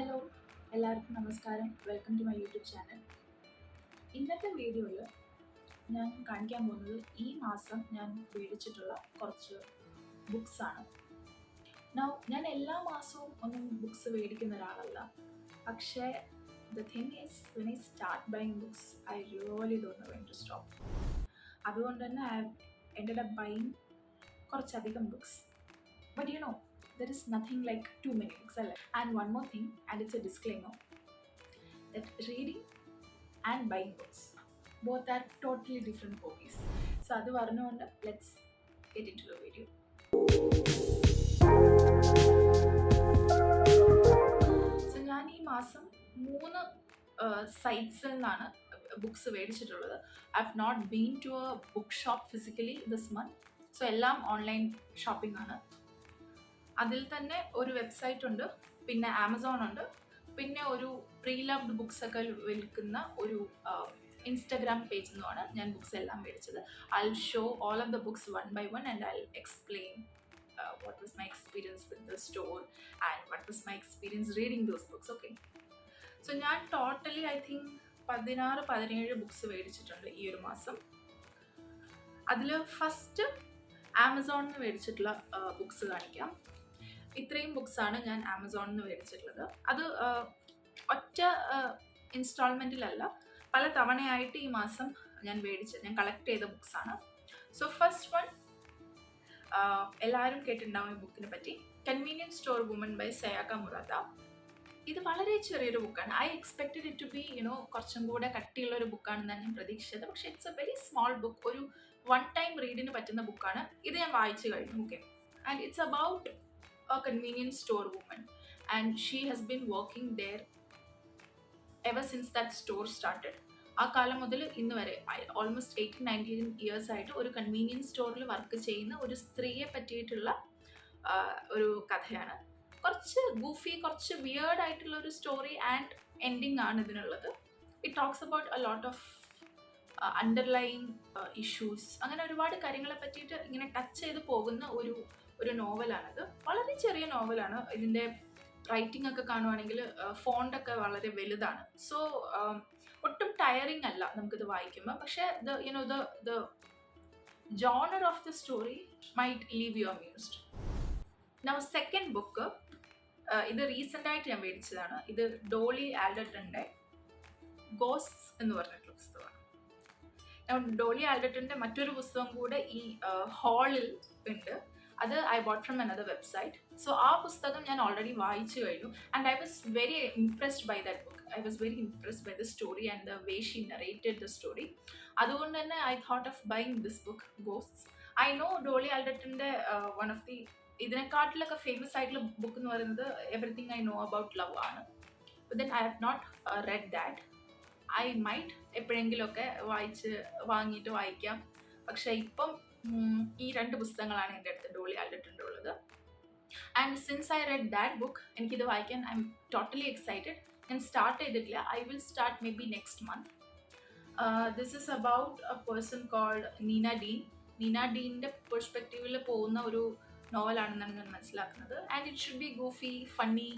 Hello, എല്ലാവർക്കും നമസ്കാരം. Welcome to my YouTube channel. ഇന്നത്തെ വീഡിയോയിൽ ഞാൻ കാണിക്കാൻ പോകുന്നത് ഈ മാസം ഞാൻ മേടിച്ചിട്ടുള്ള കുറച്ച് ബുക്സാണ്. ഞാൻ എല്ലാ മാസവും ഒന്നും ബുക്സ് മേടിക്കുന്ന ഒരാളല്ല. പക്ഷേ the thing is when I start buying books I really don't know when to stop. അതുകൊണ്ട് തന്നെ ഐ എൻഡഡ് അപ്പ് ബൈങ് കുറച്ചധികം books. But you know, there is nothing like too many books. And one more thing, and it's a disclaimer, that reading and buying books both are totally different hobbies. So adu varnonde let's get into the video. So ഞാൻ ഈ മാസം 3 സൈറ്റ്സിൽ നിന്നാണ് books മേടിച്ചിട്ടുള്ളത്. I have not been to a book shop physically this month. So എല്ലാം online shopping ആണ്. അതിൽ തന്നെ ഒരു വെബ്സൈറ്റ് ഉണ്ട്, പിന്നെ ആമസോൺ ഉണ്ട്, പിന്നെ ഒരു പ്രീ ലവ്ഡ് ബുക്സ് ഒക്കെ വിൽക്കുന്ന ഒരു ഇൻസ്റ്റഗ്രാം പേജിൽ നിന്നുമാണ് ഞാൻ ബുക്സ് എല്ലാം മേടിച്ചത്. I will show all of the books one by one and I will explain what was my experience with the store and what was my experience reading those books. Okay, so ഞാൻ totally I think 16-17 books മേടിച്ചിട്ടുണ്ട് ഈ ഒരു മാസം. അതിൽ first ആമസോണിൽ നിന്ന് മേടിച്ചിട്ടുള്ള books കാണിക്കാം. ഇത്രയും ബുക്സാണ് ഞാൻ ആമസോണിൽ നിന്ന് മേടിച്ചിട്ടുള്ളത്. അത് ഒറ്റ ഇൻസ്റ്റാൾമെൻറ്റിലല്ല, പല തവണയായിട്ട് ഈ മാസം ഞാൻ കളക്ട് ചെയ്ത ബുക്സാണ്. സോ ഫസ്റ്റ് വൺ, എല്ലാവരും കേട്ടിട്ടുണ്ടാവും ഈ ബുക്കിനെ പറ്റി, convenience store woman by Sayaka Murata. ഇത് വളരെ ചെറിയൊരു ബുക്കാണ്. I expected it to be കുറച്ചും കൂടെ കട്ടിയുള്ള ഒരു ബുക്കാണെന്നാണ് ഞാൻ പ്രതീക്ഷിച്ചത്. പക്ഷേ it's a very small book, ഒരു വൺ ടൈം റീഡിന് പറ്റുന്ന ബുക്കാണ്. ഇത് ഞാൻ വായിച്ചു കഴിഞ്ഞു. Okay, and it's about a convenience store woman, and she has been working there ever since that store started. ആ കാലം മുതൽ ഇന്ന് വരെ ഓൾമോസ്റ്റ് 18-19 ഇയേഴ്സ് ആയിട്ട് ഒരു കൺവീനിയൻസ് സ്റ്റോറിൽ വർക്ക് ചെയ്യുന്ന ഒരു സ്ത്രീയെ പറ്റിയിട്ടുള്ള ഒരു കഥയാണ്. കുറച്ച് ഗൂഫി, കുറച്ച് വിയേർഡ് ആയിട്ടുള്ള ഒരു സ്റ്റോറി ആൻഡ് എൻഡിങ് ആണ് ഇതിനുള്ളത്. It talks about a lot of underlying issues, അങ്ങനെ ഒരുപാട് കാര്യങ്ങളെ പറ്റിയിട്ട് ഇങ്ങനെ ടച്ച് ചെയ്ത് പോകുന്ന ഒരു നോവലാണിത്. വളരെ ചെറിയ നോവലാണ്. ഇതിൻ്റെ റൈറ്റിംഗ് ഒക്കെ കാണുവാണെങ്കിൽ ഫോണ്ടൊക്കെ വളരെ വലുതാണ്. സോ ഒട്ടും ടയറിങ് അല്ല നമുക്കിത് വായിക്കുമ്പോൾ. പക്ഷേ the genre of the story might leave U അമ്യൂസ്ഡ്. Now second book, ഇത് റീസെൻ്റായിട്ട് ഞാൻ മേടിച്ചതാണ്. ഇത് ഡോളി ആൽഡർട്ടൻ്റെ ഗോസ്റ്റ്സ് എന്ന് പറഞ്ഞിട്ടുള്ള പുസ്തകമാണ്. ഡോളി ആൽഡർട്ടൻ്റെ മറ്റൊരു പുസ്തകം കൂടെ ഈ ഹാളിൽ ഉണ്ട്. അത് I bought from another website. So ആ പുസ്തകം ഞാൻ ഓൾറെഡി വായിച്ചു കഴിഞ്ഞു. And I was very impressed by that book. I was very impressed by the story and the way she narrated the story. അതുകൊണ്ട് തന്നെ I thought of buying this book, ghosts. I know Dolly ആൽഡർട്ടൻ്റെ one of the ഇതിനെക്കാട്ടിലൊക്കെ famous ആയിട്ടുള്ള book എന്ന് പറയുന്നത് everything I know about love ആണ്. But then I have not read that. I might എപ്പോഴെങ്കിലുമൊക്കെ വാങ്ങിയിട്ട് വായിക്കാം. പക്ഷേ ഇപ്പം ഈ 2 പുസ്തകങ്ങളാണ് എൻ്റെ അടുത്ത് ഡോളി ആൽഡർട്ടൻ്റെ ഉള്ളത്. And since I read that book, എനിക്കിത് വായിക്കാൻ ഐ എം ടോട്ടലി എക്സൈറ്റഡ്. ഞാൻ സ്റ്റാർട്ട് ചെയ്തിട്ടില്ല. I will start maybe next month. This is about a person called Nina Dean. Nina ഡീനിൻ്റെ പെർസ്പെക്റ്റീവിൽ പോകുന്ന ഒരു നോവലാണെന്നാണ് ഞാൻ മനസ്സിലാക്കുന്നത്. And it should be goofy, funny,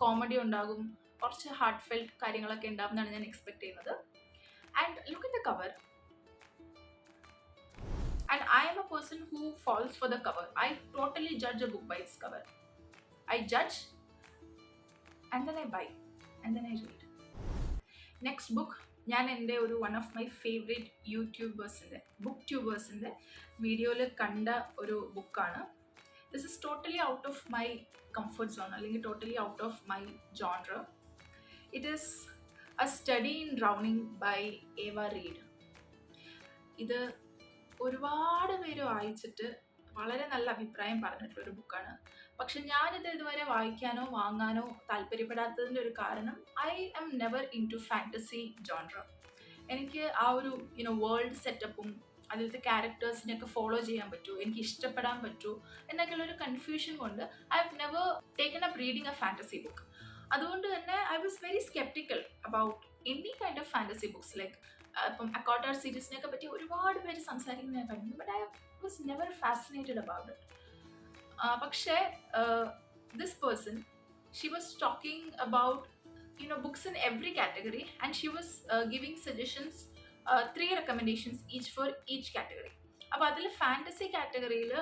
comedy ഉണ്ടാകും, കുറച്ച് ഹാർട്ട് ഫെൽറ്റ് കാര്യങ്ങളൊക്കെ ഉണ്ടാവും എന്നാണ് ഞാൻ എക്സ്പെക്ട് ചെയ്യുന്നത്. And look at the cover. And I am a person who falls for the cover. I totally judge a book by its cover. I judge and then I buy and then I read. Next book, ഞാൻ എൻ്റെ ഒരു one of my favourite book ട്യൂബേഴ്സിൻ്റെ വീഡിയോയിൽ കണ്ട ഒരു ബുക്കാണ്. This is totally out of my comfort zone, അല്ലെങ്കിൽ totally out of my genre. It is a study in drowning by Ava Reid. ഇത് ഒരുപാട് പേര് വായിച്ചിട്ട് വളരെ നല്ല അഭിപ്രായം പറഞ്ഞിട്ടുള്ളൊരു ബുക്കാണ്. പക്ഷെ ഞാനിത് ഇതുവരെ വായിക്കാനോ വാങ്ങാനോ താല്പര്യപ്പെടാത്തതിൻ്റെ ഒരു കാരണം, I am never into fantasy genre. എനിക്ക് ആ ഒരു വേൾഡ് സെറ്റപ്പും അതിലത്തെ ക്യാരക്ടേഴ്സിനെയൊക്കെ ഫോളോ ചെയ്യാൻ പറ്റുമോ, എനിക്ക് ഇഷ്ടപ്പെടാൻ പറ്റുമോ എന്നൊക്കെയുള്ളൊരു കൺഫ്യൂഷൻ കൊണ്ട് I have never taken up reading a fantasy book. അതുകൊണ്ട് തന്നെ I was very sceptical about any kind of fantasy books. Like ഇപ്പം അക്കോട്ടാർ സീരീസിനെയൊക്കെ പറ്റി ഒരുപാട് പേര് സംസാരിക്കുന്നത് ഞാൻ കണ്ടിട്ടുണ്ട്. But I was never fascinated about it. പക്ഷേ this person she was talking about books in every category, and she was giving suggestions, 3 recommendations each for each category. അപ്പോൾ അതിൽ ഫാൻറ്റസി കാറ്റഗറിയിൽ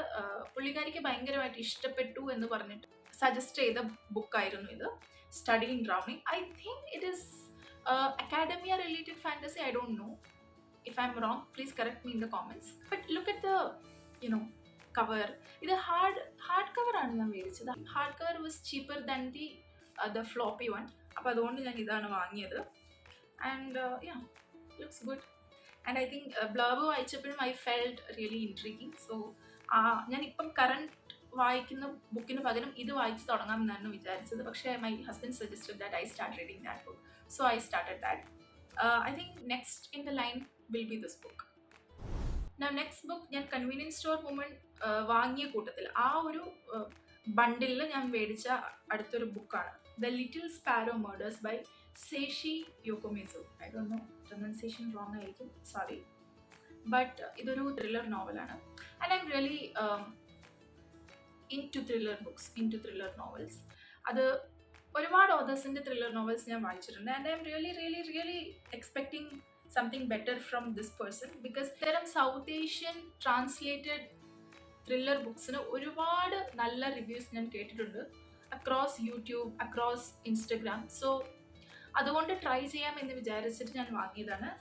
പുള്ളിക്കാരിക്ക് ഭയങ്കരമായിട്ട് ഇഷ്ടപ്പെട്ടു എന്ന് പറഞ്ഞിട്ട് സജസ്റ്റ് ചെയ്ത ബുക്കായിരുന്നു ഇത്, study in drowning. I think it is academia related fantasy. I don't know. If I'm wrong, please correct me in the comments. But look at the cover. ഇത് ഹാർഡ് കവർ ആണ് ഞാൻ മേടിച്ചത്. Hard cover was cheaper than the floppy one. അപ്പോൾ അതുകൊണ്ട് ഞാൻ ഇതാണ് വാങ്ങിയത്. And looks good. And I think blurb വായിച്ചപ്പോഴും I felt really intriguing. So ഞാൻ ഇപ്പം കറണ്ട് വായിക്കുന്ന ബുക്കിന് പകരം ഇത് വായിച്ച് തുടങ്ങാം എന്നാണ് വിചാരിച്ചത്. പക്ഷേ my husband suggested that I start reading that book. So I started that. I think next in the line will be this book. Now next book ഞാൻ കൺവീനിയൻസ് സ്റ്റോർ വുമൺ വാങ്ങിയ കൂട്ടത്തിൽ ആ ഒരു ബണ്ടിലിൽ ഞാൻ മേടിച്ച അടുത്തൊരു ബുക്കാണ് the little sparrow murders by Seishi Yokomizo. I don't know, pronunciation wrong ആയിരിക്കും, സോറി. ബട്ട് ഇതൊരു ത്രില്ലർ നോവലാണ്. And I am really into thriller books, into thriller novels. അത് ഒരുപാട് ഓതേഴ്സിൻ്റെ ത്രില്ലർ നോവൽസ് ഞാൻ വായിച്ചിട്ടുണ്ട്. And I am really expecting something better from this person, because ഇത്തരം South Asian translated thriller ബുക്സിന് ഒരുപാട് നല്ല റിവ്യൂസ് ഞാൻ കേട്ടിട്ടുണ്ട് across YouTube, across Instagram. So അതുകൊണ്ട് ട്രൈ ചെയ്യാം എന്ന് വിചാരിച്ചിട്ട് ഞാൻ വാങ്ങിയതാണ്.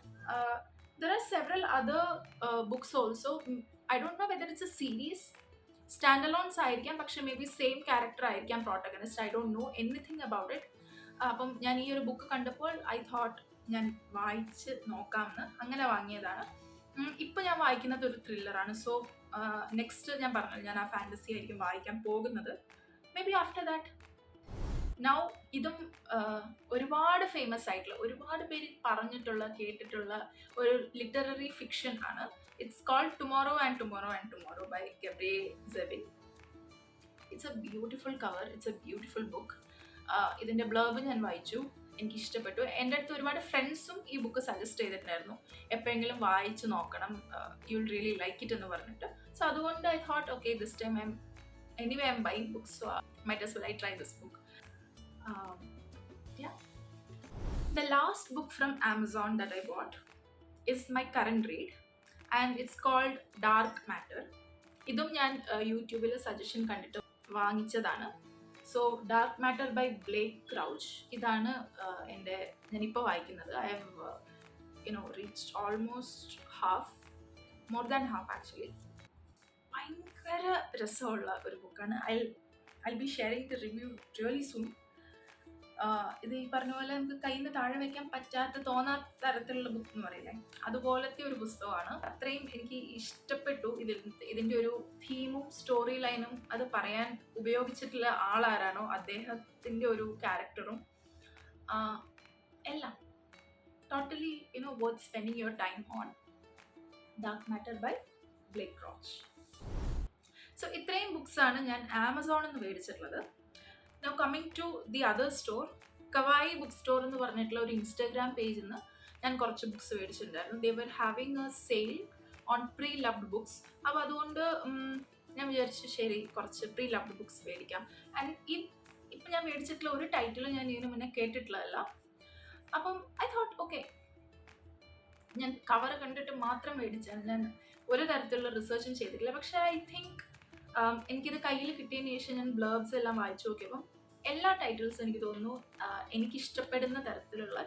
There are several other books also. I don't know whether it's a series, standalones ആയിരിക്കാം, പക്ഷെ മേ ബി സെയിം ക്യാരക്ടർ ആയിരിക്കാം protagonist. I don't know anything about it. അപ്പം ഞാൻ ഈ ഒരു ബുക്ക് കണ്ടപ്പോൾ ഐ തോട്ട് ഞാൻ വായിച്ച് നോക്കാമെന്ന്, അങ്ങനെ വാങ്ങിയതാണ്. ഇപ്പം ഞാൻ വായിക്കുന്നത് ഒരു ത്രില്ലറാണ്. സോ നെക്സ്റ്റ് ഞാൻ പറഞ്ഞു ഞാൻ ആ ഫാൻറ്റസി ആയിരിക്കും വായിക്കാൻ പോകുന്നത്. May be after that. Now ഇതും ഒരുപാട് ഫേമസ് ആയിട്ടുള്ള, ഒരുപാട് പേര് പറഞ്ഞിട്ടുള്ള കേട്ടിട്ടുള്ള ഒരു ലിറ്റററി ഫിക്ഷൻ ആണ്. It's called Tomorrow and Tomorrow and Tomorrow by Gabriel Zevin. It's a beautiful cover. It's a beautiful book. ഇതിൻ്റെ ബ്ലർബ് ഞാൻ വായിച്ചു, എനിക്ക് ഇഷ്ടപ്പെട്ടു. എൻ്റെ അടുത്ത് ഒരുപാട് ഫ്രണ്ട്സും ഈ ബുക്ക് സജസ്റ്റ് ചെയ്തിട്ടുണ്ടായിരുന്നു, എപ്പോഴെങ്കിലും വായിച്ച് നോക്കണം, you will really like it എന്ന് പറഞ്ഞിട്ട്. സോ അതുകൊണ്ട് I thought okay this time anyway I'm buying books, so might as well I try this book. Yeah. The last book from Amazon that I bought is my current read. And it's called Dark Matter. ഇതും ഞാൻ യൂട്യൂബിൽ suggestion കണ്ടിട്ട് വാങ്ങിച്ചതാണ്. So dark matter by Blake Crouch, ഇതാണ് എൻ്റെ ഞാനിപ്പോൾ വായിക്കുന്നത്. I have reached almost half, more than half actually. ഭയങ്കര രസമുള്ള ഒരു ബുക്കാണ്. I be sharing the review really soon. ഇത് ഈ പറഞ്ഞ പോലെ നമുക്ക് കയ്യിൽ നിന്ന് താഴെ വയ്ക്കാൻ പറ്റാത്ത, തോന്നാത്ത തരത്തിലുള്ള ബുക്ക് എന്ന് പറയില്ലേ, അതുപോലത്തെ ഒരു പുസ്തകമാണ്. അത്രയും എനിക്ക് ഇഷ്ടപ്പെട്ടു. ഇതിൻ്റെ ഒരു തീമും സ്റ്റോറി ലൈനും അത് പറയാൻ ഉപയോഗിച്ചിട്ടുള്ള ആളാരാണോ അദ്ദേഹത്തിൻ്റെ ഒരു ക്യാരക്ടറും എല്ലാം totally worth spending your time on. Dark matter by Blake Crouch. So ഇത്രയും ബുക്സാണ് ഞാൻ ആമസോണിൽ നിന്ന് മേടിച്ചിട്ടുള്ളത്. Now coming to the other store, Kawaii book store എന്ന് പറഞ്ഞിട്ടുള്ള ഒരു ഇൻസ്റ്റാഗ്രാം പേജിൽ നിന്ന് ഞാൻ കുറച്ച് ബുക്സ് മേടിച്ചിട്ടുണ്ടായിരുന്നു. They were having a sale on pre loved books. അപ്പോൾ അതുകൊണ്ട് ഞാൻ വിചാരിച്ചു ശരി കുറച്ച് പ്രീ ലവ്ഡ് ബുക്സ് മേടിക്കാം. ആൻഡ് ഇപ്പം ഞാൻ മേടിച്ചിട്ടുള്ള ഒരു ടൈറ്റിലും ഞാൻ ഇതിനു മുന്നേ കേട്ടിട്ടുള്ളതല്ല. അപ്പം ഐ തോട്ട് ഓക്കെ, ഞാൻ കവർ കണ്ടിട്ട് മാത്രം മേടിച്ചാണ്, ഞാൻ ഒരു തരത്തിലുള്ള റിസർച്ചും ചെയ്തിട്ടില്ല. പക്ഷേ ഐ തിങ്ക് എനിക്കിത് കയ്യിൽ കിട്ടിയതിന് ശേഷം ഞാൻ ബ്ലർബ്സ് എല്ലാം വായിച്ചു നോക്കിയപ്പം എല്ലാ ടൈറ്റിൽസും എനിക്ക് തോന്നുന്നു എനിക്കിഷ്ടപ്പെടുന്ന തരത്തിലുള്ള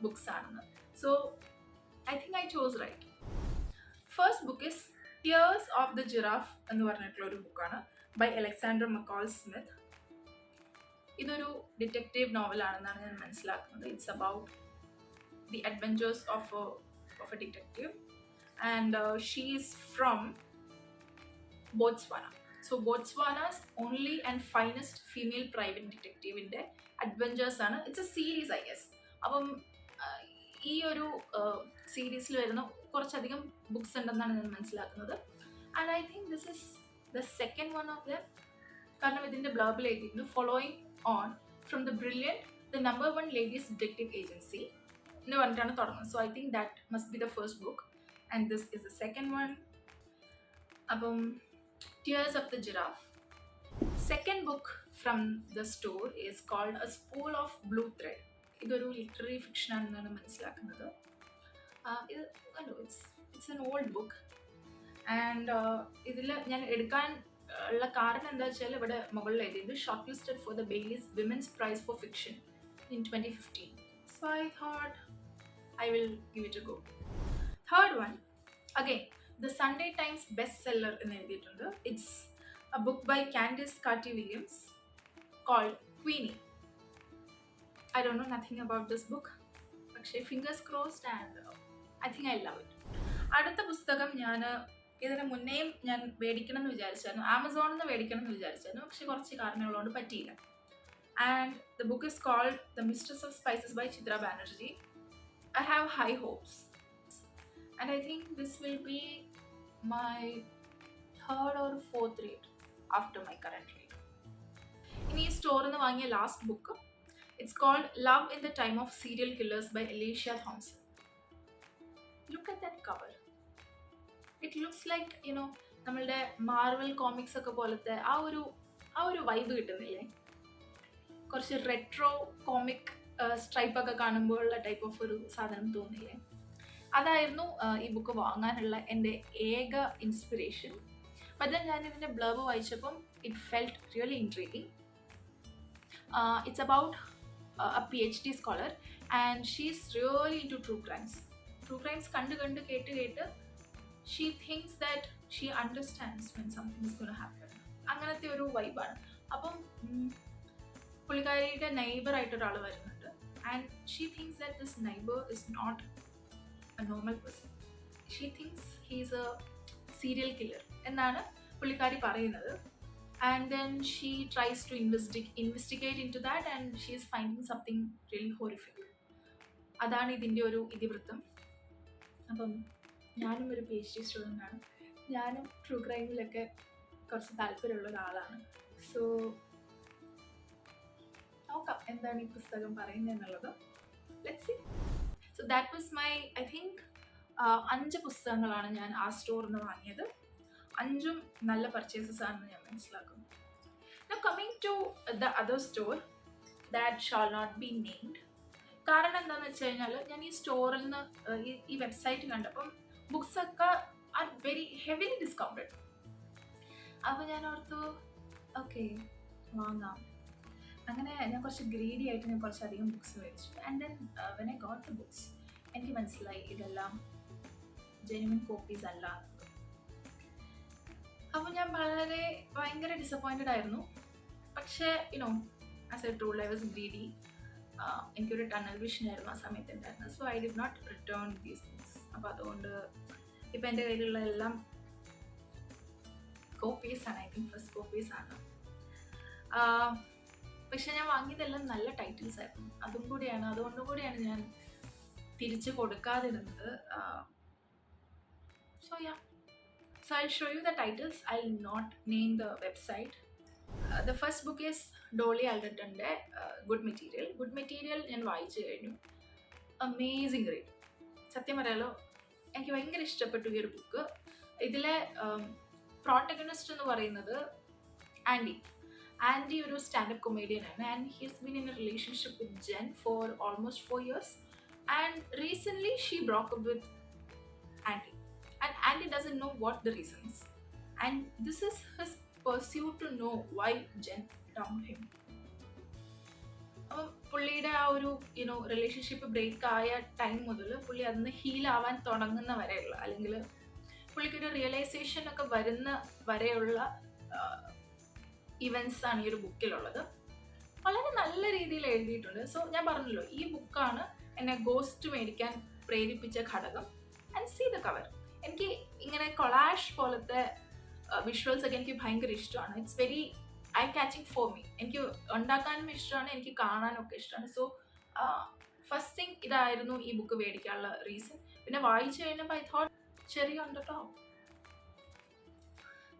ബുക്സ് ആണെന്ന്. So I think I chose right. First book is Tears of the Giraffe എന്ന് പറഞ്ഞിട്ടുള്ള ഒരു ബുക്കാണ് ബൈ അലക്സാണ്ടർ മക്കോൾ സ്മിത്ത്. ഇതൊരു ഡിറ്റക്റ്റീവ് നോവലാണെന്നാണ് ഞാൻ മനസ്സിലാക്കുന്നത്. It's about the adventures of a detective and she is from Botswana. So Botswana's only and finest female private ഡിറ്റക്റ്റീവിൻ്റെ adventures ആണ്. It's a series I guess. അപ്പം ഈ ഒരു സീരീസിൽ വരുന്ന കുറച്ചധികം ബുക്സ് ഉണ്ടെന്നാണ് ഞാൻ മനസ്സിലാക്കുന്നത്. And I think this is the second one of them. കാരണം ഇതിൻ്റെ ബ്ലർബിൽ എഴുതിയിരുന്നു following on from the brilliant the number 1 ladies detective agency എന്ന് പറഞ്ഞിട്ടാണ് തുടങ്ങുന്നത്. So I think that must be the first book and this is the second one. അപ്പം Tears of the Giraffe. Second book from the store is called A Spool of Blue Thread. ഇതൊരു literary fiction ആണെന്നാണ് മനസ്സിലാക്കുന്നത്. ഇത് it's an old book. And ഇതിൽ ഞാൻ എടുക്കാൻ ഉള്ള കാരണം എന്താ വെച്ചാൽ ഇവിടെ മുകളിൽ എഴുതിയത് shortlisted for the Baileys women's prize for fiction in 2015. So I thought I will give it a go. Third one, again, the Sunday Times bestseller in എഴുതിയിട്ടുണ്ട്. It's a book by Candice Carty-Williams called Queenie. I don't know nothing about this book, പക്ഷേ fingers crossed and I think I love it. അടുത്ത പുസ്തകം ഞാൻ ഇതിന് മുന്നേയും ഞാൻ മേടിക്കണം എന്ന് വിചാരിച്ചായിരുന്നു, ആമസോണിൽ നിന്ന് മേടിക്കണം എന്ന് വിചാരിച്ചായിരുന്നു, പക്ഷെ കുറച്ച് കാരണങ്ങളുകൊണ്ട് പറ്റിയില്ല. And the book is called The Mistress of Spices by Chitra Banerjee. I have high hopes, and I think this will be my third or fourth read after my current read. In this store in the vaangiya last book, it's called Love in the Time of Serial Killers by Alicia Thompson. Look at that cover. It looks like, you know, നമ്മളുടെ Marvel comics ഒക്കെ പോലത്തെ ആ ഒരു vibe കിട്ടുന്നില്ലേ? കുറച്ച് retro comic stripe ഒക്കെ കാണുമ്പോൾ ഉള്ള type of ഒരു സാധനം തോന്നില്ലേ? അതായിരുന്നു ഈ ബുക്ക് വാങ്ങാനുള്ള എൻ്റെ ഏക ഇൻസ്പിറേഷൻ. പക്ഷേ ഞാൻ ഇതിൻ്റെ ബ്ലർബ് വായിച്ചപ്പം it felt really intriguing. It's about a PhD scholar and she is really into true crimes കണ്ട് കേട്ട് she thinks that she understands when something is gonna happen. അങ്ങനത്തെ ഒരു വൈബാണ്. അപ്പം പുള്ളിക്കാരിയുടെ നൈബറായിട്ടൊരാൾ വരുന്നുണ്ട്. And she thinks that this neighbour is not a normal person. She thinks he is a serial killer എന്നാണ് പുള്ളിക്കാരി പറയുന്നത്. And then she tries to investigate in to that and she is finding something really horrific. അതാണ് ഇതിൻ്റെ ഒരു ഇതിവൃത്തം. അപ്പം ഞാനും ഒരു PhD സ്റ്റുഡൻ്റാണ്. ഞാനും ട്രൂ ക്രൈമിലൊക്കെ കുറച്ച് താല്പര്യമുള്ള ഒരാളാണ്. സോ നോക്കാം എന്താണ് ഈ പുസ്തകം പറയുന്നത് എന്നുള്ളത്. Let's see. So that was my, I think 5 പുസ്തകങ്ങളാണ് ഞാൻ ആ സ്റ്റോറിൽ നിന്ന് വാങ്ങിയത്. 5ഉം നല്ല പർച്ചേസസ് ആണെന്ന് ഞാൻ മനസ്സിലാക്കുന്നു. Now coming to the other store that shall not be named. കാരണം എന്താണെന്ന് വെച്ച് കഴിഞ്ഞാൽ ഞാൻ ഈ സ്റ്റോറിൽ നിന്ന് ഈ വെബ്സൈറ്റ് കണ്ടപ്പം ബുക്സ് ഒക്കെ ആർ വെരി ഹെവിലി ഡിസ്കൗണ്ടഡ്. അപ്പോൾ ഞാൻ ഓർത്തു ഓക്കെ വാങ്ങാം. അങ്ങനെ ഞാൻ കുറച്ച് ഗ്രീഡി ആയിട്ട് ഞാൻ കുറച്ചധികം ബുക്സ് മേടിച്ചു. And then when I got the books എനിക്ക് മനസ്സിലായി ഇതെല്ലാം ജെന്യുവൻ കോപ്പീസ് അല്ല. അപ്പോൾ ഞാൻ ഭയങ്കര ഡിസപ്പോയിൻറ്റഡ് ആയിരുന്നു. പക്ഷേ you know as a told I was greedy. എനിക്കൊരു ടണൽ വിഷൻ ആയിരുന്നു ആ സമയത്ത് ഉണ്ടായിരുന്നത്. So I did not return these books. അപ്പോൾ അതുകൊണ്ട് ഇപ്പം എൻ്റെ കയ്യിലുള്ള എല്ലാം കോപ്പീസാണ്. ഐ തിങ്ക് ഫസ്റ്റ് കോപ്പീസാണ്. പക്ഷെ ഞാൻ വാങ്ങിയതെല്ലാം നല്ല ടൈറ്റിൽസ് ആയിരുന്നു. അതുകൊണ്ടും കൂടിയാണ് ഞാൻ തിരിച്ചു കൊടുക്കാതിരുന്നത്. So yeah, so I'll show you the titles. I'll not name the website. The first book is Dolly Alderton's Good Material. ഞാൻ വായിച്ചു കഴിഞ്ഞു. Amazing read. സത്യം പറയാലോ എനിക്ക് ഭയങ്കര ഇഷ്ടപ്പെട്ടു ഈ ഒരു ബുക്ക്. ഇതിലെ പ്രോട്ടഗണിസ്റ്റ് എന്ന് പറയുന്നത് ആൻഡി ഒരു സ്റ്റാൻഡപ്പ് കൊമേഡിയനാണ്. And he's been in a relationship with Jen for almost 4 years. And recently she broke up with Andy. And Andy doesn't know what the reason is. And this is his pursuit to know why Jen dumped him. അപ്പം പുള്ളിയുടെ ആ ഒരു relationship break ആയ time മുതൽ പുള്ളി അതിന് heal ആവാൻ തുടങ്ങുന്ന വരെയുള്ള, അല്ലെങ്കിൽ പുള്ളിക്കൊരു റിയലൈസേഷൻ ഒക്കെ വരുന്ന വരെയുള്ള ഇവൻറ്റ്സ് ആണ് ഈ ഒരു ബുക്കിലുള്ളത്. വളരെ നല്ല രീതിയിൽ എഴുതിയിട്ടുണ്ട്. സോ ഞാൻ പറഞ്ഞല്ലോ ഈ ബുക്കാണ് എന്നെ ഗോസ്റ്റ് മേടിക്കാൻ പ്രേരിപ്പിച്ച ഘടകം. And see the cover. എനിക്ക് ഇങ്ങനെ കൊളാഷ് പോലത്തെ വിഷ്വൽസ് ഒക്കെ എനിക്ക് ഭയങ്കര ഇഷ്ടമാണ്. It's very eye catching for me. എനിക്ക് ഉണ്ടാക്കാനും ഇഷ്ടമാണ്, എനിക്ക് കാണാനും ഒക്കെ ഇഷ്ടമാണ്. സോ ഫസ്റ്റ് തിങ് ഇതായിരുന്നു ഈ ബുക്ക് മേടിക്കാനുള്ള റീസൺ. പിന്നെ വായിച്ചു കഴിഞ്ഞപ്പോൾ ഐ തോട്ട് ചെറിയ ഉണ്ട് കേട്ടോ.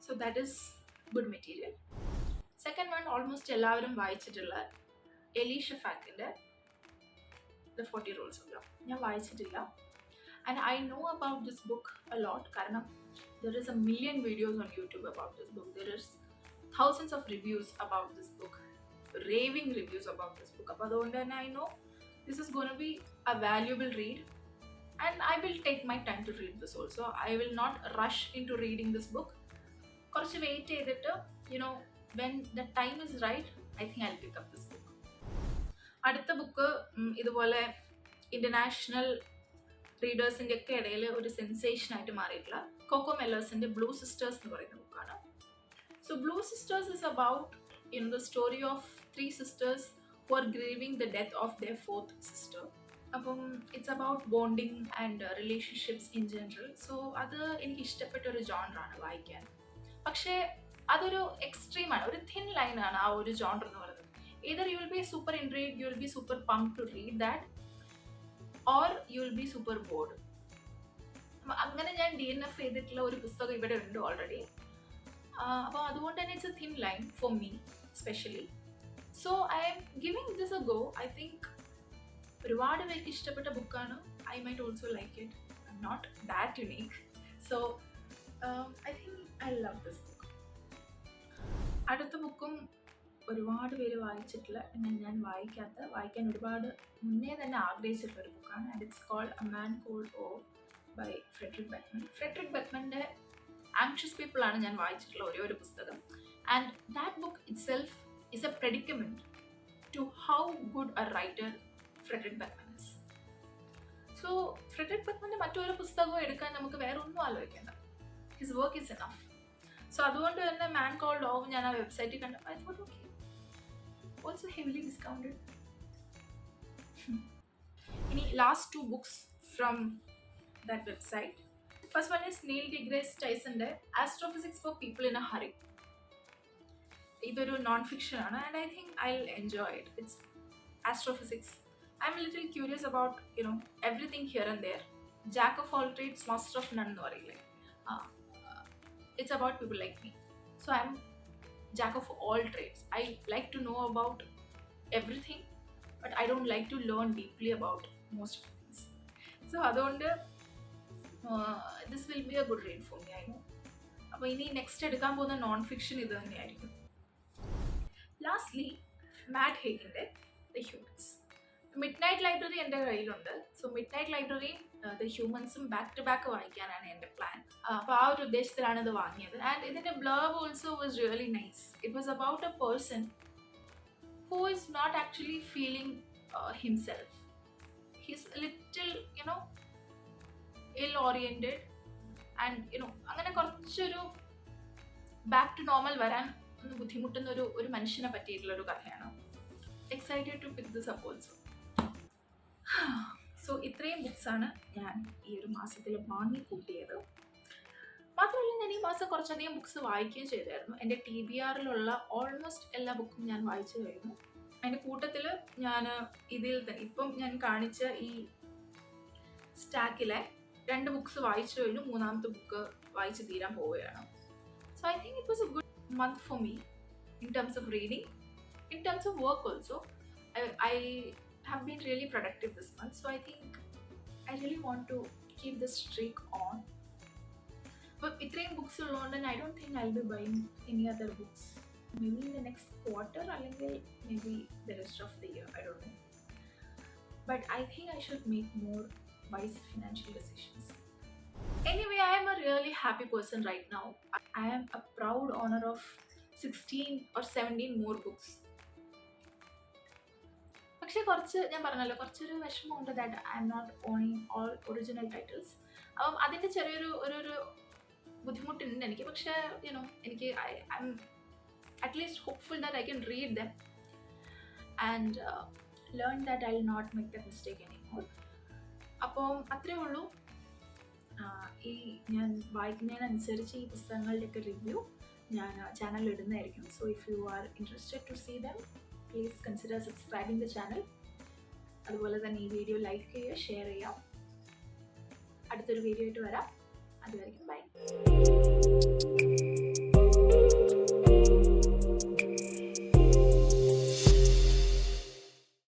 So that is good material. Second one almost എല്ലാവരും വായിച്ചിട്ടുള്ള Elisha ഫാക്കിൻ്റെ the 40 Rules of Love. ഞാൻ വായിച്ചിട്ടില്ല. And I know about this book a lot കാരണം there is a million videos on YouTube about this book. There is thousands of reviews about this book. raving reviews about this book. അപ്പോൾ അതുകൊണ്ട് തന്നെ I know this is going to be a valuable read, and I will take my time to read this also. I will not rush into reading this book. കുറച്ച് wait ചെയ്തിട്ട് when the time is right, I think I'll pick up this book. അടുത്ത book ഇതുപോലെ international റീഡേഴ്സിൻ്റെ ഒക്കെ ഇടയിൽ ഒരു sensation ആയിട്ട് മാറിയിട്ടുള്ള cocoa മെല്ലേഴ്സിൻ്റെ blue sisters എന്ന് പറയുന്ന ബുക്കാണ്. So blue sisters is about the story of 3 sisters who are grieving the death of their 4th sister. അപ്പം it's about bonding and relationships in general. So അത് എനിക്ക് ഇഷ്ടപ്പെട്ട ഒരു ജോണറാണ് വായിക്കാൻ. പക്ഷേ അതൊരു എക്സ്ട്രീമാണ്, ഒരു തിൻ ലൈനാണ് ആ ഒരു ജോണർ എന്ന് പറയുന്നത്. either you will be super intrigued, you will be super pumped to read that, or you will be super bored. അങ്ങനെ ഞാൻ DNF ചെയ്തിട്ടുള്ള ഒരു പുസ്തകം ഇവിടെ ഉണ്ട് ഓൾറെഡി. അപ്പോൾ അതുകൊണ്ട് തന്നെ it's a thin line for me specially. So I am giving this a go. I think ഒരുപാട് പേർക്ക് ഇഷ്ടപ്പെട്ട ബുക്കാണ്. I might also like it. I am not that unique. So I think I love this book. അടുത്ത ബുക്കും ഒരുപാട് പേര് വായിച്ചിട്ടുള്ള, എന്നാൽ ഞാൻ വായിക്കാൻ ഒരുപാട് മുന്നേ തന്നെ ആഗ്രഹിച്ചിട്ടുള്ള ഒരു ബുക്കാണ്. And it's called a man called Ove by Fredrik Backman. Fredrik ബെക്ക്മൻ്റെ ആങ്ഷ്യസ് പീപ്പിൾ ആണ് ഞാൻ വായിച്ചിട്ടുള്ള ഒരു പുസ്തകം. And that book itself is a predicament to how good a writer Fredrik Backman is. So Fredrik ബെക്ക്മൻ്റെ മറ്റൊരു പുസ്തകവും എടുക്കാൻ നമുക്ക് വേറെ ഒന്നും ആലോചിക്കേണ്ട. His work is enough. So അതുകൊണ്ട് തന്നെ മാൻ കോൾഡ് ഓ ഞാൻ ആ വെബ്സൈറ്റിൽ കണ്ടു. I thought okay, also heavily discounted. Any last 2 books from that website. First one is Neil deGrasse Tyson's Astrophysics for People in a Hurry. Idoru non-fiction aanu, and I think I'll enjoy it. It's astrophysics. I'm a little curious about everything here and there. Jack of all trades, master of none. It's about people like me. So I'm jack of all trades. I like to know about everything, but I don't like to learn deeply about most of the things. So adonde this will be a good read for me, I know. അപ്പോൾ ഇനി next എടുക്കാൻ പോകുന്ന non fiction ഇത് തന്നെയായിരിക്കും. Lastly Matt ഹേഗിൻ്റെ the humans. Midnight library എൻ്റെ കയ്യിലുണ്ട്. So midnight library the ഹ്യൂമൻസും ബാക്ക് ടു ബാക്ക് വായിക്കാനാണ് എൻ്റെ പ്ലാൻ. അപ്പോൾ ആ ഒരു ഉദ്ദേശത്തിലാണ് ഇത് വാങ്ങിയത്. ആൻഡ് ഇതിൻ്റെ blurb also was really nice. It was about a person who is not actually feeling himself. He's little ill oriented and അങ്ങനെ കുറച്ചൊരു ബാക്ക് ടു നോർമൽ വരാൻ ഒന്ന് ബുദ്ധിമുട്ടുന്ന ഒരു മനുഷ്യനെ പറ്റിയിട്ടുള്ളൊരു കഥയാണ്. Excited to pick this up also. So ഇത്രയും ബുക്സാണ് ഞാൻ ഈ ഒരു മാസത്തിൽ വാങ്ങിക്കൂട്ടിയത്. മാത്രമല്ല ഞാൻ ഈ മാസം കുറച്ചധികം ബുക്സ് വായിക്കുകയും ചെയ്തായിരുന്നു. എൻ്റെ TBRലുള്ള ഓൾമോസ്റ്റ് എല്ലാ ബുക്കും ഞാൻ വായിച്ചു കഴിഞ്ഞു. അതിൻ്റെ കൂട്ടത്തിൽ ഞാൻ ഇതിൽ തന്നെ ഇപ്പം ഞാൻ കാണിച്ച ഈ സ്റ്റാക്കിലെ 2 ബുക്സ് വായിച്ചു കഴിഞ്ഞു. 3ാമത്തെ ബുക്ക് വായിച്ച് തീരാൻ പോവുകയാണ്. So I think it was A good month for me in terms of reading, in terms of work also. I have been really productive this month, so I think I really want to keep this streak on. But itrayum books ullonde I don't think I'll be buying any other books. Maybe in the next quarter, or maybe the rest of the year, I don't know. But I think I should make more wise financial decisions. Anyway, I am a really happy person right now. I am a proud owner of 16 or 17 more books. പക്ഷേ കുറച്ച് ഞാൻ പറഞ്ഞല്ലോ, കുറച്ചൊരു വിഷമമുണ്ട് that I am not owning all original titles. അപ്പം അതിൻ്റെ ചെറിയൊരു ബുദ്ധിമുട്ടുണ്ട് എനിക്ക്. പക്ഷേ എനിക്ക് I am at least hopeful that I can read them and learn that I will not make the mistake anymore. അപ്പം അത്രയേ ഉള്ളൂ. ഈ ഞാൻ വായിക്കുന്നതിനനുസരിച്ച് ഈ പുസ്തകങ്ങളുടെയൊക്കെ റിവ്യൂ ഞാൻ ചാനലിൽ ഇടുന്നതായിരിക്കും. So if you are interested to see them, please consider subscribing the channel. അതുപോലെ തന്നെ ഈ വീഡിയോ ലൈക്ക് ചെയ്യുക, ഷെയർ ചെയ്യാം. അടുത്തൊരു വീഡിയോ ആയിട്ട് വരാം. അതുവരെയും ബൈ.